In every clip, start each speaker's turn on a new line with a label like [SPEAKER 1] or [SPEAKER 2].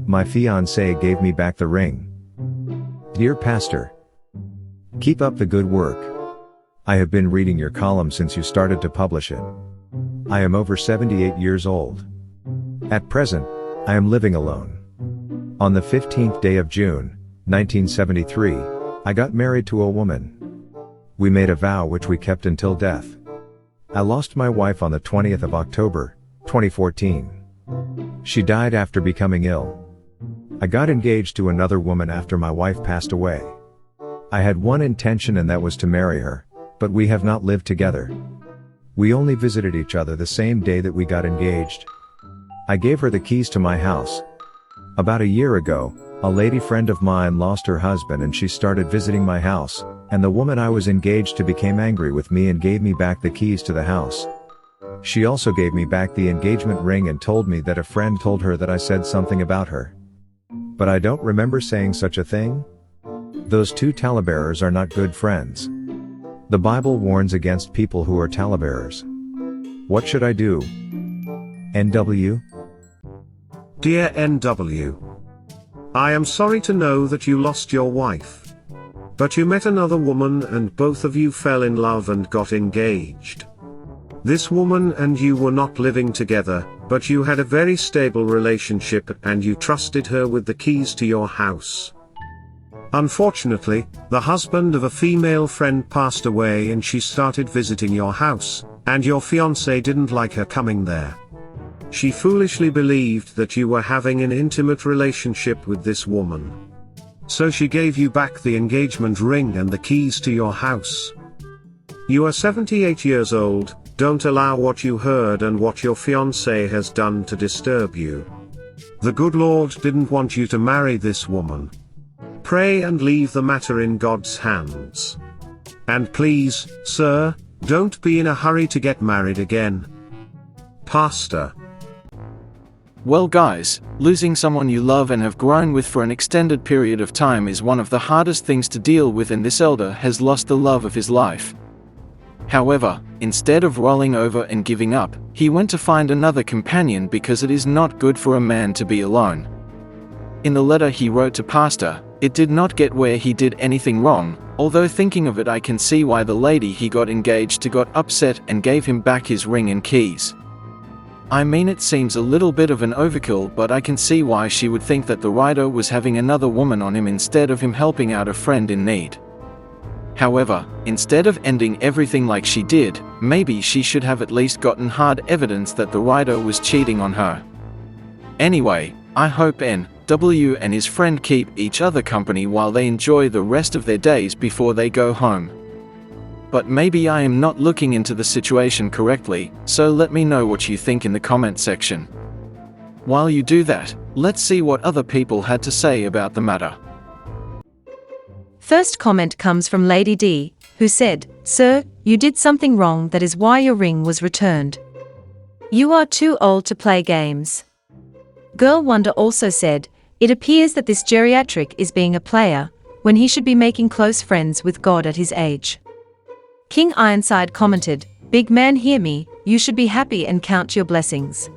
[SPEAKER 1] My fiancé gave me back the ring. Dear Pastor, keep up the good work. I have been reading your column since you started to publish it. I am over 78 years old. At present, I am living alone. On the 15th day of June, 1973, I got married to a woman. We made a vow which we kept until death. I lost my wife on the 20th of October, 2014. She died after becoming ill. I got engaged to another woman after my wife passed away. I had one intention, and that was to marry her, but we have not lived together. We only visited each other the same day that we got engaged. I gave her the keys to my house. About a year ago, a lady friend of mine lost her husband and she started visiting my house, and the woman I was engaged to became angry with me and gave me back the keys to the house. She also gave me back the engagement ring and told me that a friend told her that I said something about her. But I don't remember saying such a thing. Those two talebearers are not good friends. The Bible warns against people who are talebearers. What should I do? NW?
[SPEAKER 2] Dear NW, I am sorry to know that you lost your wife. But you met another woman and both of you fell in love and got engaged. This woman and you were not living together, but you had a very stable relationship and you trusted her with the keys to your house. Unfortunately, the husband of a female friend passed away and she started visiting your house, and your fiancé didn't like her coming there. She foolishly believed that you were having an intimate relationship with this woman. So she gave you back the engagement ring and the keys to your house. You are 78 years old, don't allow what you heard and what your fiancé has done to disturb you. The good Lord didn't want you to marry this woman. Pray and leave the matter in God's hands. And please, sir, don't be in a hurry to get married again. Pastor.
[SPEAKER 3] Well guys, losing someone you love and have grown with for an extended period of time is one of the hardest things to deal with, and this elder has lost the love of his life. However, instead of rolling over and giving up, he went to find another companion because it is not good for a man to be alone. In the letter he wrote to Pastor, it did not get where he did anything wrong, although thinking of it I can see why the lady he got engaged to got upset and gave him back his ring and keys. I mean, it seems a little bit of an overkill, but I can see why she would think that the writer was having another woman on him instead of him helping out a friend in need. However, instead of ending everything like she did, maybe she should have at least gotten hard evidence that the writer was cheating on her. Anyway, I hope NW and his friend keep each other company while they enjoy the rest of their days before they go home. But maybe I am not looking into the situation correctly, so let me know what you think in the comment section. While you do that, let's see what other people had to say about the matter.
[SPEAKER 4] First comment comes from Lady D, who said, "Sir, you did something wrong, that is why your ring was returned. You are too old to play games." Girl Wonder also said, "It appears that this geriatric is being a player, when he should be making close friends with God at his age." King Ironside commented, "Big man, hear me, you should be happy and count your blessings.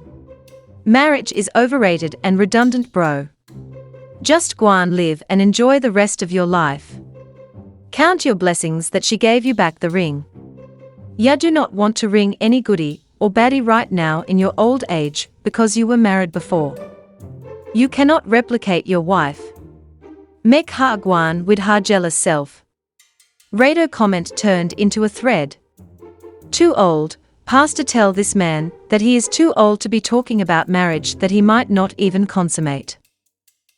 [SPEAKER 4] Marriage is overrated and redundant, bro. Just go on, live and enjoy the rest of your life. Count your blessings that she gave you back the ring. Ya do not want to ring any goody or baddie right now in your old age because you were married before. You cannot replicate your wife. Mek ha guan with her jealous self." Rado comment turned into a thread. "Too old, Pastor, tell this man that he is too old to be talking about marriage that he might not even consummate.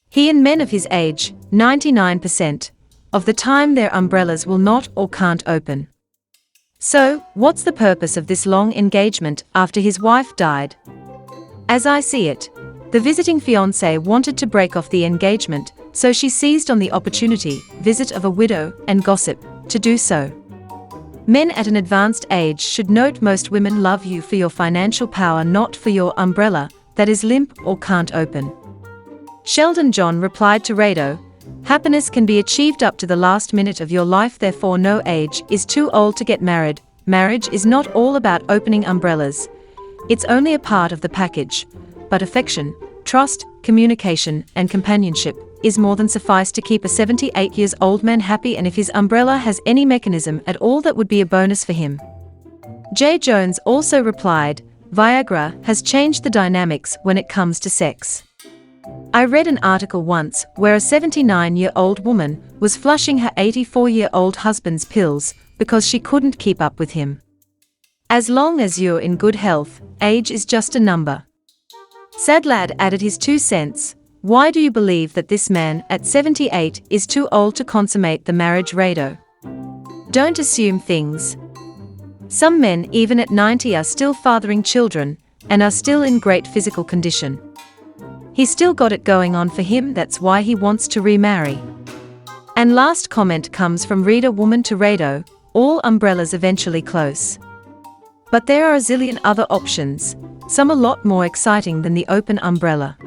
[SPEAKER 4] He and men of his age, 99% of the time their umbrellas will not or can't open. So, what's the purpose of this long engagement after his wife died? As I see it, the visiting fiancé wanted to break off the engagement, so she seized on the opportunity, visit of a widow, and gossip, to do so. Men at an advanced age should note most women love you for your financial power, not for your umbrella that is limp or can't open." Sheldon John replied to Rado, "Happiness can be achieved up to the last minute of your life, therefore no age is too old to get married. Marriage is not all about opening umbrellas. It's only a part of the package, but affection, trust, communication, and companionship is more than suffice to keep a 78-year-old man happy, and if his umbrella has any mechanism at all, that would be a bonus for him. Jay Jones also replied, Viagra has changed the dynamics when it comes to sex. I read an article once where a 79-year-old woman was flushing her 84-year-old husband's pills because she couldn't keep up with him. As long as you're in good health, age is just a number. Sadlad added his 2 cents. Why do you believe that this man at 78 is too old to consummate the marriage, Rado? Don't assume things. Some men even at 90 are still fathering children and are still in great physical condition. He's still got it going on for him, that's why he wants to remarry. And last comment comes from reader Woman to Rado, all umbrellas eventually close. But there are a zillion other options, some a lot more exciting than the open umbrella.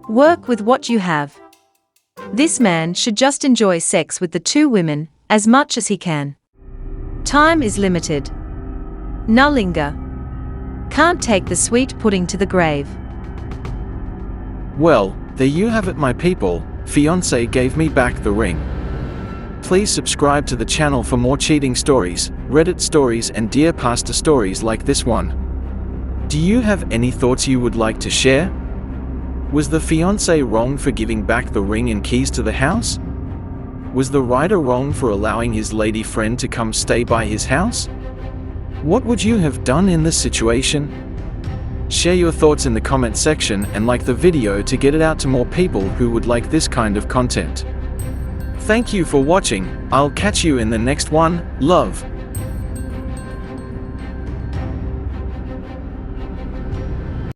[SPEAKER 4] Work with what you have. This man should just enjoy sex with the 2 women as much as he can. Time is limited. Nullinga. Can't take the sweet pudding to the grave.
[SPEAKER 3] Well, there you have it, my people. Fiancé gave me back the ring. Please subscribe to the channel for more cheating stories, Reddit stories, and Dear Pastor stories like this one. Do you have any thoughts you would like to share? Was the fiancé wrong for giving back the ring and keys to the house? Was the writer wrong for allowing his lady friend to come stay by his house? What would you have done in this situation? Share your thoughts in the comment section and like the video to get it out to more people who would like this kind of content. Thank you for watching. I'll catch you in the next one. Love.